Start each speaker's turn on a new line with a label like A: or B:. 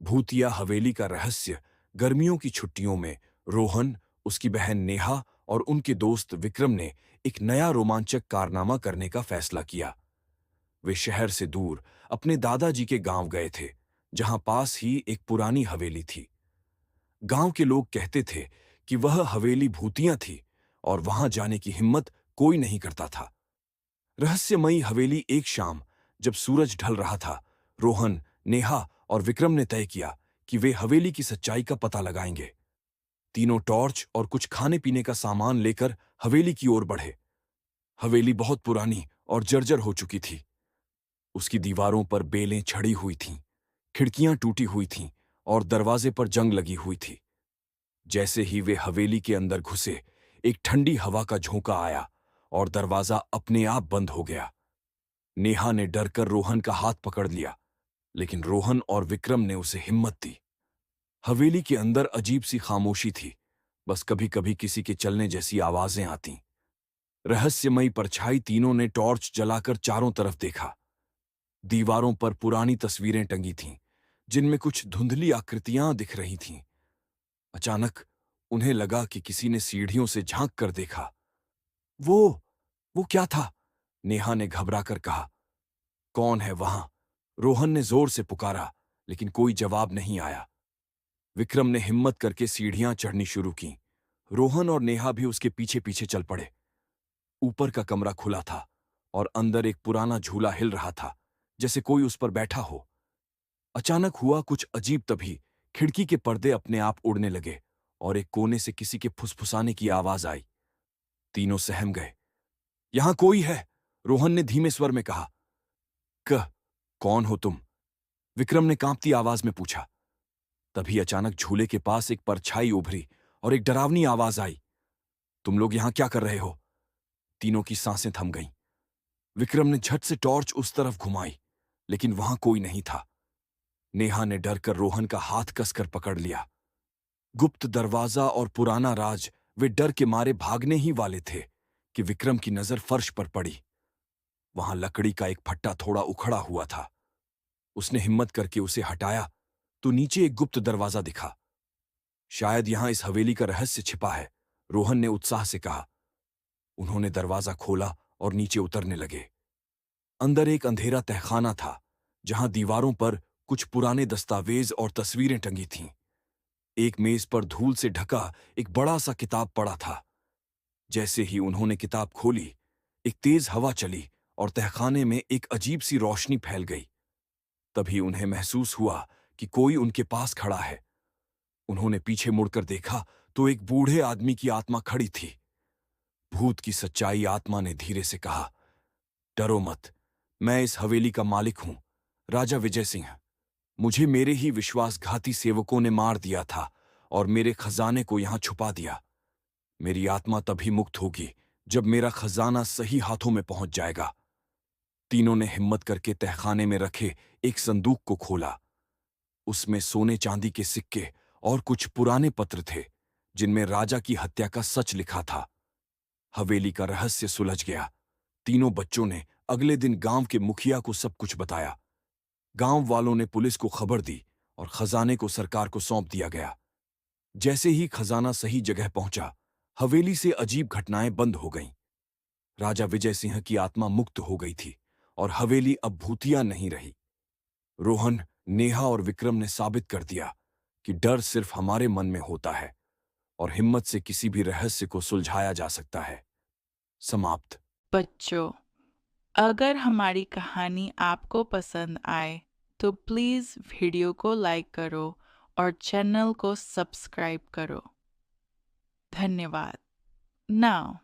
A: भूतिया हवेली का रहस्य। गर्मियों की छुट्टियों में रोहन, उसकी बहन नेहा और उनके दोस्त विक्रम ने एक नया रोमांचक कारनामा करने का फैसला किया। वे शहर से दूर अपने दादाजी के गांव गए थे, जहां पास ही एक पुरानी हवेली थी। गांव के लोग कहते थे कि वह हवेली भूतिया थी और वहां जाने की हिम्मत कोई नहीं करता था। रहस्यमयी हवेली। एक शाम जब सूरज ढल रहा था, रोहन, नेहा और विक्रम ने तय किया कि वे हवेली की सच्चाई का पता लगाएंगे। तीनों टॉर्च और कुछ खाने पीने का सामान लेकर हवेली की ओर बढ़े। हवेली बहुत पुरानी और जर्जर हो चुकी थी। उसकी दीवारों पर बेलें छड़ी हुई थीं, खिड़कियां टूटी हुई थीं और दरवाजे पर जंग लगी हुई थी। जैसे ही वे हवेली के अंदर घुसे, एक ठंडी हवा का झोंका आया और दरवाजा अपने आप बंद हो गया। नेहा ने डरकर रोहन का हाथ पकड़ लिया, लेकिन रोहन और विक्रम ने उसे हिम्मत दी। हवेली के अंदर अजीब सी खामोशी थी, बस कभी कभी किसी के चलने जैसी आवाजें आतीं। रहस्यमयी परछाई। तीनों ने टॉर्च जलाकर चारों तरफ देखा। दीवारों पर पुरानी तस्वीरें टंगी थीं, जिनमें कुछ धुंधली आकृतियां दिख रही थीं। अचानक उन्हें लगा कि किसी ने सीढ़ियों से झांक कर देखा। वो वो क्या था? नेहा ने घबराकर कहा। कौन है वहां? रोहन ने जोर से पुकारा, लेकिन कोई जवाब नहीं आया। विक्रम ने हिम्मत करके सीढ़ियां चढ़नी शुरू की। रोहन और नेहा भी उसके पीछे पीछे चल पड़े। ऊपर का कमरा खुला था और अंदर एक पुराना झूला हिल रहा था, जैसे कोई उस पर बैठा हो। अचानक हुआ कुछ अजीब। तभी खिड़की के पर्दे अपने आप उड़ने लगे और एक कोने से किसी के फुसफुसाने की आवाज आई। तीनों सहम गए। यहां कोई है, रोहन ने धीमे स्वर में कहा। कह, कौन हो तुम? विक्रम ने कांपती आवाज में पूछा। तभी अचानक झूले के पास एक परछाई उभरी और एक डरावनी आवाज आई। तुम लोग यहां क्या कर रहे हो? तीनों की सांसें थम गईं। विक्रम ने झट से टॉर्च उस तरफ घुमाई, लेकिन वहां कोई नहीं था। नेहा ने डरकर रोहन का हाथ कसकर पकड़ लिया। गुप्त दरवाजा और पुराना राज। वे डर के मारे भागने ही वाले थे कि विक्रम की नजर फर्श पर पड़ी। वहां लकड़ी का एक फट्टा थोड़ा उखड़ा हुआ था। उसने हिम्मत करके उसे हटाया तो नीचे एक गुप्त दरवाजा दिखा। शायद यहां इस हवेली का रहस्य छिपा है, रोहन ने उत्साह से कहा। उन्होंने दरवाजा खोला और नीचे उतरने लगे। अंदर एक अंधेरा तहखाना था, जहां दीवारों पर कुछ पुराने दस्तावेज और तस्वीरें टंगी थीं। एक मेज पर धूल से ढका एक बड़ा सा किताब पड़ा था। जैसे ही उन्होंने किताब खोली, एक तेज हवा चली और तहखाने में एक अजीब सी रोशनी फैल गई। तभी उन्हें महसूस हुआ कि कोई उनके पास खड़ा है। उन्होंने पीछे मुड़कर देखा तो एक बूढ़े आदमी की आत्मा खड़ी थी। भूत की सच्चाई। आत्मा ने धीरे से कहा, डरो मत, मैं इस हवेली का मालिक हूं, राजा विजय सिंह। मुझे मेरे ही विश्वासघाती सेवकों ने मार दिया था और मेरे खजाने को यहां छुपा दिया। मेरी आत्मा तभी मुक्त होगी जब मेरा खजाना सही हाथों में पहुंच जाएगा। तीनों ने हिम्मत करके तहखाने में रखे एक संदूक को खोला। उसमें सोने चांदी के सिक्के और कुछ पुराने पत्र थे, जिनमें राजा की हत्या का सच लिखा था। हवेली का रहस्य सुलझ गया। तीनों बच्चों ने अगले दिन गांव के मुखिया को सब कुछ बताया। गांव वालों ने पुलिस को खबर दी और खजाने को सरकार को सौंप दिया गया। जैसे ही खजाना सही जगह पहुंचा, हवेली से अजीब घटनाएं बंद हो गईं। राजा विजय सिंह की आत्मा मुक्त हो गई थी और हवेली अब भूतिया नहीं रही। रोहन, नेहा और विक्रम ने साबित कर दिया कि डर सिर्फ हमारे मन में होता है और हिम्मत से किसी भी रहस्य को सुलझाया जा सकता है। समाप्त।
B: बच्चों, अगर हमारी कहानी आपको पसंद आए तो प्लीज़ वीडियो को लाइक करो और चैनल को सब्सक्राइब करो। धन्यवाद। नाउ